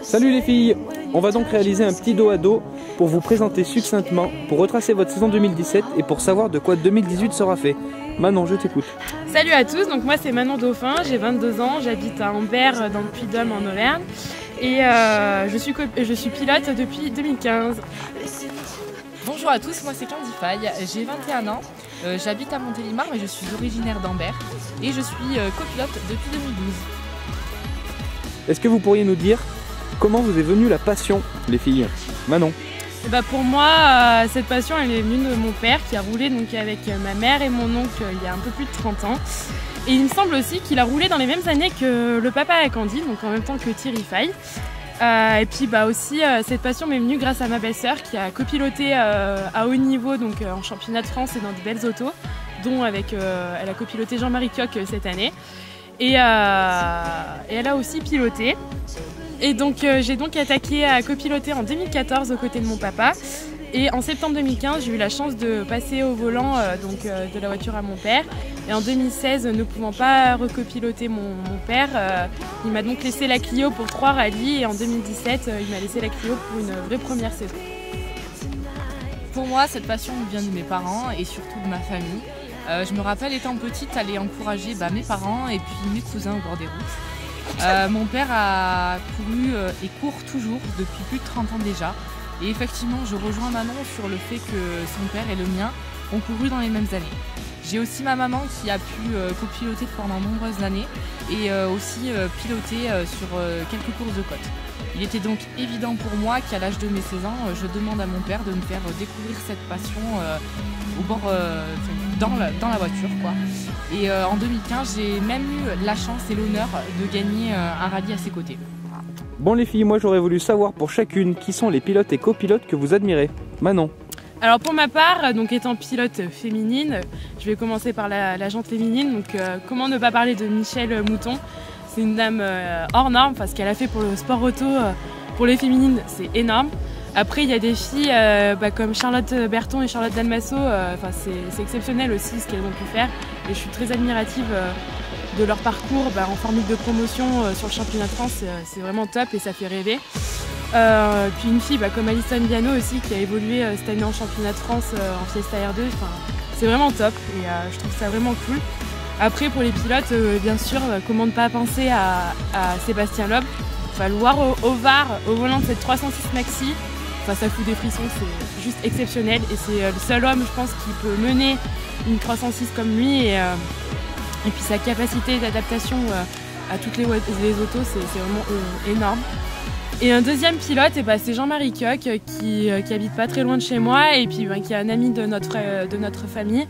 Salut les filles, on va donc réaliser un petit dos à dos pour vous présenter succinctement, pour retracer votre saison 2017 et pour savoir de quoi 2018 sera fait. Manon, je t'écoute. Salut à tous, donc moi c'est Manon Dauphin, j'ai 22 ans, j'habite à Ambert dans le Puy-de-Dôme en Auvergne et je suis pilote depuis 2015. Bonjour à tous, moi c'est Candy Faye, j'ai 21 ans, j'habite à Montélimar mais je suis originaire d'Ambert et je suis copilote depuis 2012. Est-ce que vous pourriez nous dire comment vous est venue la passion, les filles? Manon. Pour moi, cette passion elle est venue de mon père qui a roulé donc, avec ma mère et mon oncle il y a un peu plus de 30 ans. Et il me semble aussi qu'il a roulé dans les mêmes années que le papa à Candy, donc en même temps que Thierry Faye. Et puis aussi cette passion m'est venue grâce à ma belle-sœur qui a copiloté à haut niveau donc en championnat de France et dans de belles autos, dont elle a copiloté Jean-Marie Coq cette année. Et elle a aussi piloté. Et donc j'ai donc attaqué à copiloter en 2014 aux côtés de mon papa. Et en septembre 2015, j'ai eu la chance de passer au volant de la voiture à mon père. Et en 2016, ne pouvant pas recopiloter mon père, il m'a donc laissé la Clio pour 3 rallyes. Et en 2017, il m'a laissé la Clio pour une vraie première saison. Pour moi, cette passion vient de mes parents et surtout de ma famille. Je me rappelle étant petite aller encourager mes parents et puis mes cousins au bord des routes. Mon père a couru et court toujours depuis plus de 30 ans déjà. Et effectivement, je rejoins Manon sur le fait que son père et le mien ont couru dans les mêmes années. J'ai aussi ma maman qui a pu copiloter pendant nombreuses années et aussi piloter sur quelques courses de côte. Il était donc évident pour moi qu'à l'âge de mes 16 ans, je demande à mon père de me faire découvrir cette passion au bord, dans la voiture, quoi. Et en 2015, j'ai même eu la chance et l'honneur de gagner un rallye à ses côtés. Bon les filles, moi j'aurais voulu savoir pour chacune qui sont les pilotes et copilotes que vous admirez. Manon. Alors pour ma part, donc étant pilote féminine, je vais commencer par la jante féminine. Donc comment ne pas parler de Michèle Mouton? C'est une dame hors norme, parce qu'elle a fait pour le sport auto, pour les féminines, c'est énorme. Après il y a des filles comme Charlotte Berton et Charlotte Dalmasso, c'est exceptionnel aussi ce qu'elles ont pu faire. Et je suis très admirative de leur parcours en formule de promotion sur le championnat de France, c'est vraiment top et ça fait rêver. Puis une fille comme Alison Viano aussi qui a évolué cette année en championnat de France en Fiesta R2, c'est vraiment top et je trouve ça vraiment cool. Après pour les pilotes, bien sûr, comment ne pas penser à Sébastien Loeb, le voir au VAR, au volant de cette 306 Maxi, ça fout des frissons, c'est juste exceptionnel et c'est le seul homme je pense qui peut mener une 306 comme lui et puis sa capacité d'adaptation à toutes les autos, c'est vraiment énorme. Et un deuxième pilote, c'est Jean-Marie Coq qui habite pas très loin de chez moi et puis qui est un ami de notre famille.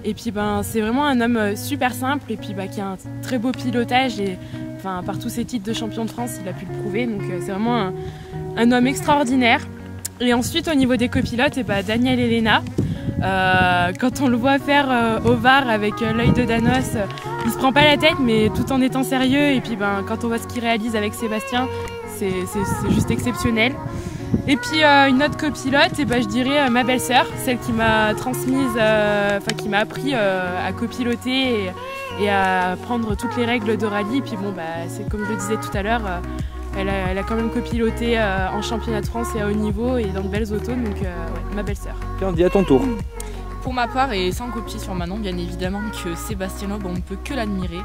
Et puis c'est vraiment un homme super simple et puis qui a un très beau pilotage et par tous ses titres de champion de France, il a pu le prouver. Donc c'est vraiment un homme extraordinaire. Et ensuite au niveau des copilotes, Daniel Elena. Quand on le voit faire au VAR avec l'œil de Danos, il se prend pas la tête mais tout en étant sérieux et puis quand on voit ce qu'il réalise avec Sébastien, c'est juste exceptionnel. Et puis une autre copilote, je dirais ma belle-sœur, celle qui m'a transmise, qui m'a appris à copiloter et à prendre toutes les règles de rallye. Et puis c'est comme je le disais tout à l'heure, elle a quand même copiloté en championnat de France et à haut niveau et dans de belles autos, donc ma belle-sœur. Candy, à ton tour. Pour ma part, et sans copier sur Manon, bien évidemment que Sébastien Loeb, on ne peut que l'admirer.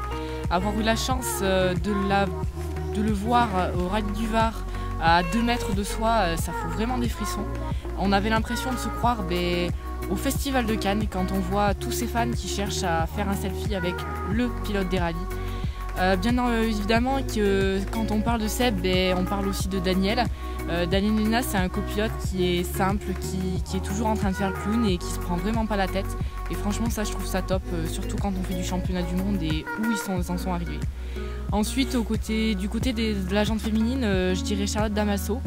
Avoir eu la chance de le voir au rallye du Var à 2 mètres de soi, ça fout vraiment des frissons. On avait l'impression de se croire au Festival de Cannes quand on voit tous ces fans qui cherchent à faire un selfie avec le pilote des rallyes. Bien évidemment que quand on parle de Seb, on parle aussi de Daniel. Daniel Elena, c'est un copilote qui est simple, qui est toujours en train de faire le clown et qui se prend vraiment pas la tête. Et franchement ça je trouve ça top, surtout quand on fait du championnat du monde et où ils en sont arrivés. Ensuite du côté de la jante féminine, je dirais Charlotte Dalmasso.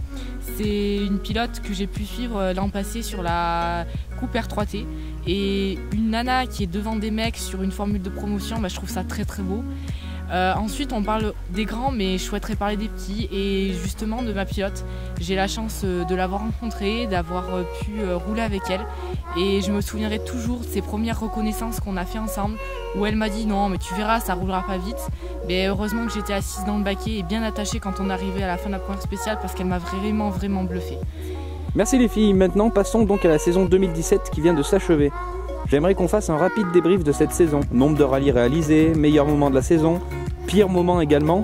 C'est une pilote que j'ai pu suivre l'an passé sur la Coupe R3T. Et une nana qui est devant des mecs sur une formule de promotion, je trouve ça très très beau. Ensuite, on parle des grands, mais je souhaiterais parler des petits et justement de ma pilote. J'ai la chance de l'avoir rencontrée, d'avoir pu rouler avec elle et je me souviendrai toujours de ces premières reconnaissances qu'on a fait ensemble où elle m'a dit non mais tu verras ça roulera pas vite. Mais heureusement que j'étais assise dans le baquet et bien attachée quand on arrivait à la fin de la première spéciale parce qu'elle m'a vraiment bluffée. Merci les filles, maintenant passons donc à la saison 2017 qui vient de s'achever. J'aimerais qu'on fasse un rapide débrief de cette saison. Nombre de rallyes réalisés, meilleurs moments de la saison, pire moment également,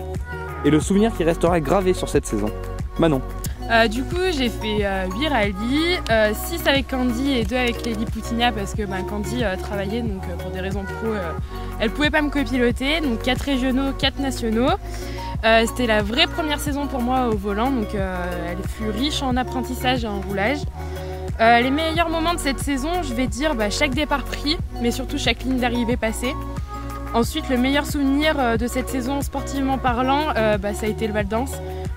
et le souvenir qui restera gravé sur cette saison. Manon. Du coup j'ai fait 8 rallyes, 6 avec Candy et 2 avec Lely Poutigna parce que Candy travaillait donc pour des raisons pro, elle pouvait pas me copiloter, donc 4 régionaux, 4 nationaux. C'était la vraie première saison pour moi au volant, donc elle fut riche en apprentissage et en roulage. Les meilleurs moments de cette saison, je vais dire chaque départ pris, mais surtout chaque ligne d'arrivée passée. Ensuite, le meilleur souvenir de cette saison sportivement parlant, ça a été le Val d'Ans.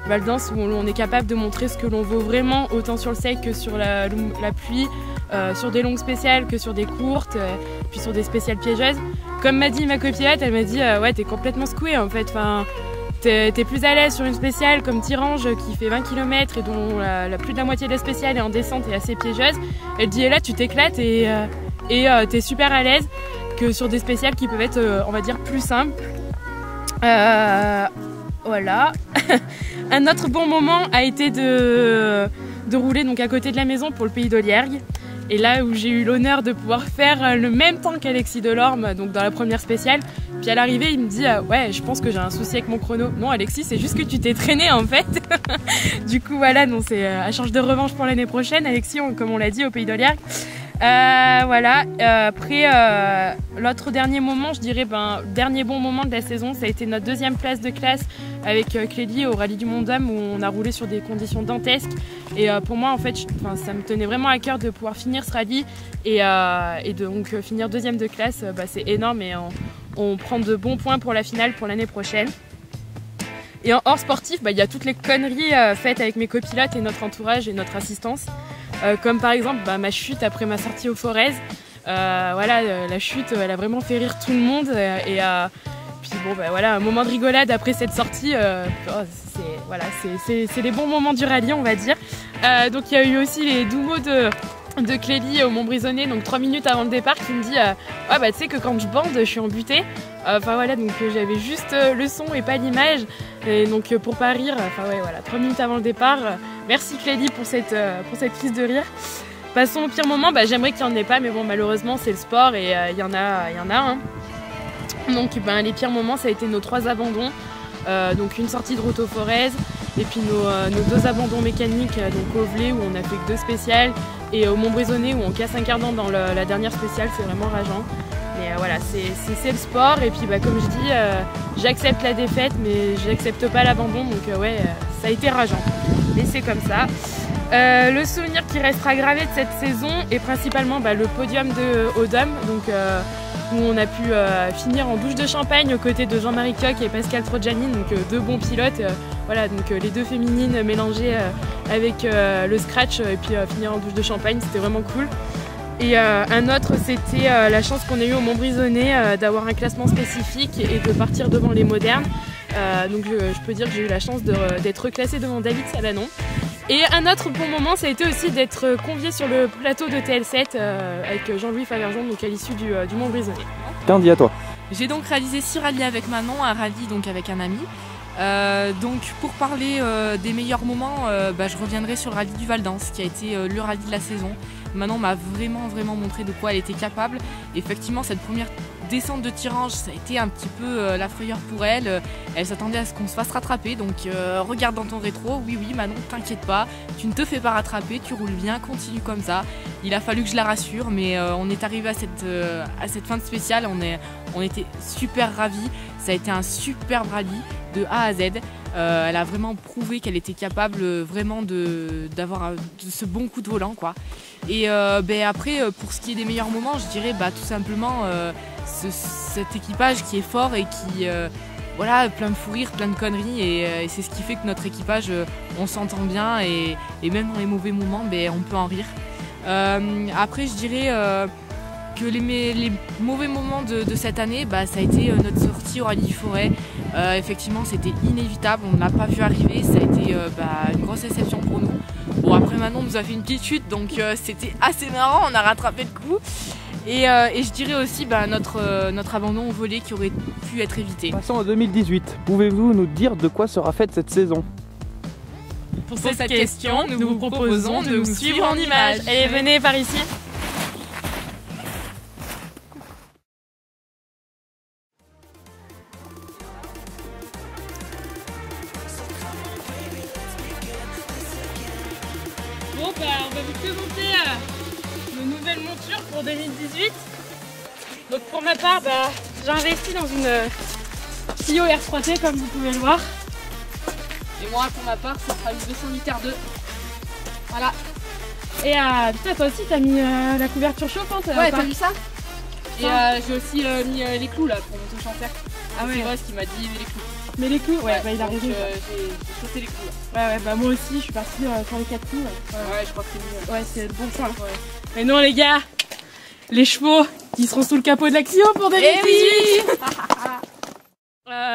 Val d'Ans où on est capable de montrer ce que l'on vaut vraiment, autant sur le sec que sur la pluie, sur des longues spéciales que sur des courtes, puis sur des spéciales piégeuses. Comme m'a dit ma copilote, elle m'a dit ouais t'es complètement secouée en fait. Enfin, t'es plus à l'aise sur une spéciale comme Tirange qui fait 20 km et dont la plus de la moitié de la spéciale est en descente et assez piégeuse. Elle dit et là tu t'éclates et t'es super à l'aise que sur des spéciales qui peuvent être on va dire plus simples. Voilà. Un autre bon moment a été de rouler donc à côté de la maison pour le Pays d'Oliergue. Et là où j'ai eu l'honneur de pouvoir faire le même temps qu'Alexis Delorme, donc dans la première spéciale. Puis à l'arrivée, il me dit ouais, je pense que j'ai un souci avec mon chrono. Non, Alexis, c'est juste que tu t'es traîné en fait. Du coup, voilà, donc c'est à charge de revanche pour l'année prochaine. Alexis, comme on l'a dit, au Pays d'Oliergue. Voilà. Après, l'autre dernier moment, je dirais, dernier bon moment de la saison, ça a été notre deuxième place de classe avec Clélie au Rallye du Mont-Dôme où on a roulé sur des conditions dantesques. Et pour moi, en fait, ça me tenait vraiment à cœur de pouvoir finir ce rallye et donc finir deuxième de classe, c'est énorme et on prend de bons points pour la finale pour l'année prochaine. Et en hors sportif, il y a toutes les conneries faites avec mes copilotes et notre entourage et notre assistance. Comme par exemple ma chute après ma sortie au Forez. Voilà, la chute, elle a vraiment fait rire tout le monde. Puis bon, voilà, un moment de rigolade après cette sortie. C'est les bons moments du rallye, on va dire. Donc il y a eu aussi les doux mots de Clélie au Montbrisonnais, donc 3 minutes avant le départ, qui me dit ouais, tu sais que quand je bande, je suis embutée. Enfin voilà, donc j'avais juste le son et pas l'image. Et donc pour pas rire, ouais, voilà, 3 minutes avant le départ. Merci Clélie pour cette crise de rire. Passons au pire moment, j'aimerais qu'il n'y en ait pas, mais bon, malheureusement c'est le sport et il y en a hein. Donc les pires moments, ça a été nos 3 abandons. Donc une sortie de route au Forez et puis nos 2 abandons mécaniques donc au Velay où on a fait que 2 spéciales et au Montbrisonnais où on casse un cardan dans la dernière spéciale, c'est vraiment rageant. Mais voilà, c'est le sport et puis comme je dis, j'accepte la défaite mais j'accepte pas l'abandon, donc ouais, ça a été rageant. Mais c'est comme ça. Le souvenir qui restera gravé de cette saison est principalement le podium de Haut-Dôme, donc où on a pu finir en douche de champagne aux côtés de Jean-Marie Coq et Pascal Trogiani, donc 2 bons pilotes. Voilà, donc les 2 féminines mélangées avec le scratch et puis finir en douche de champagne, c'était vraiment cool. Et un autre, c'était la chance qu'on a eu au Montbrisonnais d'avoir un classement spécifique et de partir devant les modernes. Donc je peux dire que j'ai eu la chance d'être reclassée devant David Salanon. Et un autre bon moment, ça a été aussi d'être convié sur le plateau de TL7 avec Jean-Louis Favergeon, donc à l'issue du Montbrisonnais. Candy, à toi. J'ai donc réalisé 6 rallyes avec Manon, un rallye donc avec un ami. Donc pour parler des meilleurs moments, je reviendrai sur le rallye du Val d'Ans qui a été le rallye de la saison. Manon m'a vraiment montré de quoi elle était capable. Effectivement, cette première descente de Tirange, ça a été un petit peu la frayeur pour elle. Elle s'attendait à ce qu'on se fasse rattraper, donc regarde dans ton rétro. Oui Manon, t'inquiète pas, tu ne te fais pas rattraper, tu roules bien, continue comme ça. Il a fallu que je la rassure, mais on est arrivé à cette fin de spéciale, on était super ravis. Ça a été un superbe rallye de A à Z. Elle a vraiment prouvé qu'elle était capable vraiment d'avoir ce bon coup de volant, quoi. Et après, pour ce qui est des meilleurs moments, je dirais tout simplement cet équipage qui est fort et qui voilà, plein de fou rire, plein de conneries, et c'est ce qui fait que notre équipage, on s'entend bien, et même dans les mauvais moments, on peut en rire. Après, je dirais que les mauvais moments de cette année, ça a été notre sortie au Rallye du Forêt. Effectivement, c'était inévitable, on ne l'a pas vu arriver, ça a été une grosse déception pour nous. Bon, après Manon nous a fait une petite chute, donc c'était assez marrant, on a rattrapé le coup. Et je dirais aussi notre abandon au volley qui aurait pu être évité. Passons à 2018. Pouvez-vous nous dire de quoi sera faite cette saison? Pour cette question, nous vous proposons de nous suivre en images. Allez, venez par ici. Bon, on va vous présenter nos nouvelles montures pour 2018. Donc pour ma part, j'ai investi dans une Clio R3T comme vous pouvez le voir. Et moi pour ma part, ça sera une 200 litres 2. Voilà. Et putain, toi aussi t'as mis la couverture chauffante. Ouais, t'as vu ça? Et j'ai aussi mis les clous là pour mon chanteur. Ah ouais. C'est vrai ce qu'il m'a dit, les clous. Mais les clous, ouais, il a raison. J'ai chaussé les clous là. Ouais, moi aussi je suis partie sur les 4 clous. Ouais, je crois que c'est mieux. Ouais, c'est le bon choix. Ouais. Mais non les gars, les chevaux, ils seront sous le capot de la Clio pour 2018.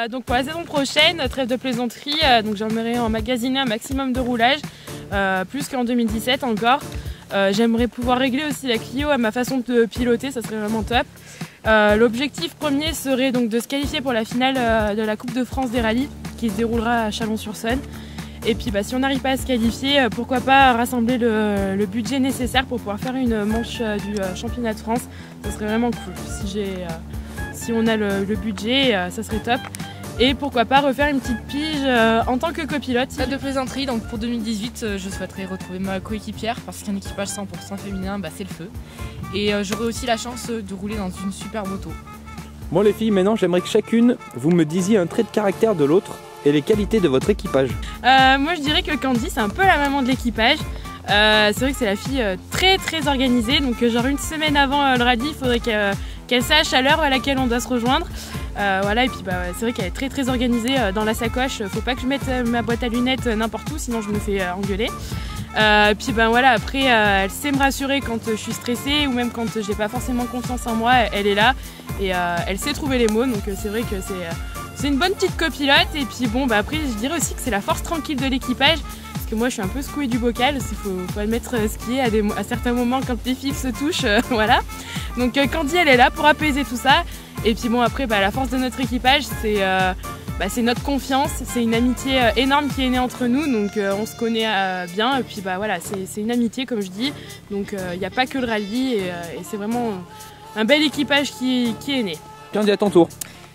Donc pour la saison prochaine, trêve de plaisanterie, donc j'aimerais emmagasiner un maximum de roulage, plus qu'en 2017 encore. J'aimerais pouvoir régler aussi la Clio à ma façon de piloter, ça serait vraiment top. L'objectif premier serait donc de se qualifier pour la finale de la Coupe de France des rallyes qui se déroulera à Chalon-sur-Saône. Et puis si on n'arrive pas à se qualifier, pourquoi pas rassembler le budget nécessaire pour pouvoir faire une manche du championnat de France. Ça serait vraiment cool. Si on a le budget, ça serait top. Et pourquoi pas refaire une petite pige en tant que copilote. Pas de plaisanterie, donc pour 2018, je souhaiterais retrouver ma coéquipière parce qu'un équipage 100% féminin, c'est le feu. Et j'aurai aussi la chance de rouler dans une super moto. Bon les filles, maintenant j'aimerais que chacune vous me disiez un trait de caractère de l'autre et les qualités de votre équipage. Moi je dirais que Candy c'est un peu la maman de l'équipage. C'est vrai que c'est la fille très organisée, donc genre une semaine avant le rallye il faudrait qu'elle sache à l'heure à laquelle on doit se rejoindre. Voilà, et puis c'est vrai qu'elle est très organisée dans la sacoche. Faut pas que je mette ma boîte à lunettes n'importe où, sinon je me fais engueuler. Puis voilà, après elle sait me rassurer quand je suis stressée ou même quand j'ai pas forcément confiance en moi, elle est là et elle sait trouver les mots, donc c'est vrai que c'est une bonne petite copilote. Et puis bon, après je dirais aussi que c'est la force tranquille de l'équipage. Que moi je suis un peu secouée du bocal, il faut admettre ce qui est à certains moments quand les fils se touchent, voilà. Donc Candy elle est là pour apaiser tout ça. Et puis bon après la force de notre équipage c'est notre confiance, c'est une amitié énorme qui est née entre nous, donc on se connaît bien et puis voilà c'est une amitié comme je dis, donc il n'y a pas que le rallye et c'est vraiment un bel équipage qui est né. Candy, à ton tour.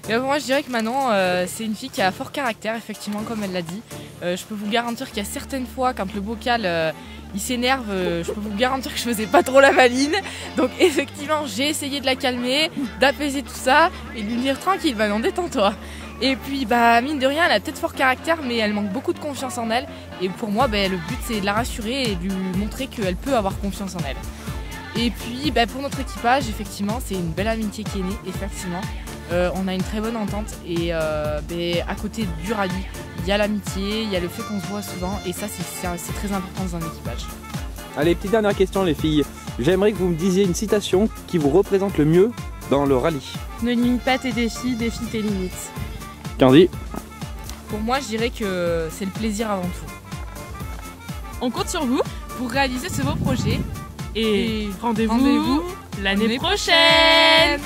Et moi je dirais que Manon c'est une fille qui a fort caractère, effectivement comme elle l'a dit. Je peux vous garantir qu'il y a certaines fois quand le bocal il s'énerve, je peux vous garantir que je faisais pas trop la maline. Donc effectivement j'ai essayé de la calmer, d'apaiser tout ça et de lui dire tranquille Manon, détends-toi. Et puis mine de rien elle a peut-être fort caractère mais elle manque beaucoup de confiance en elle. Et pour moi le but c'est de la rassurer et de lui montrer qu'elle peut avoir confiance en elle. Et puis pour notre équipage effectivement c'est une belle amitié qui est née, effectivement. On a une très bonne entente et à côté du rallye, il y a l'amitié, il y a le fait qu'on se voit souvent et ça c'est très important dans un équipage. Allez, petite dernière question les filles. J'aimerais que vous me disiez une citation qui vous représente le mieux dans le rallye. Ne limite pas tes défis, défie tes limites. Candy. Pour moi je dirais que c'est le plaisir avant tout. On compte sur vous pour réaliser ce beau projet et rendez-vous l'année prochaine.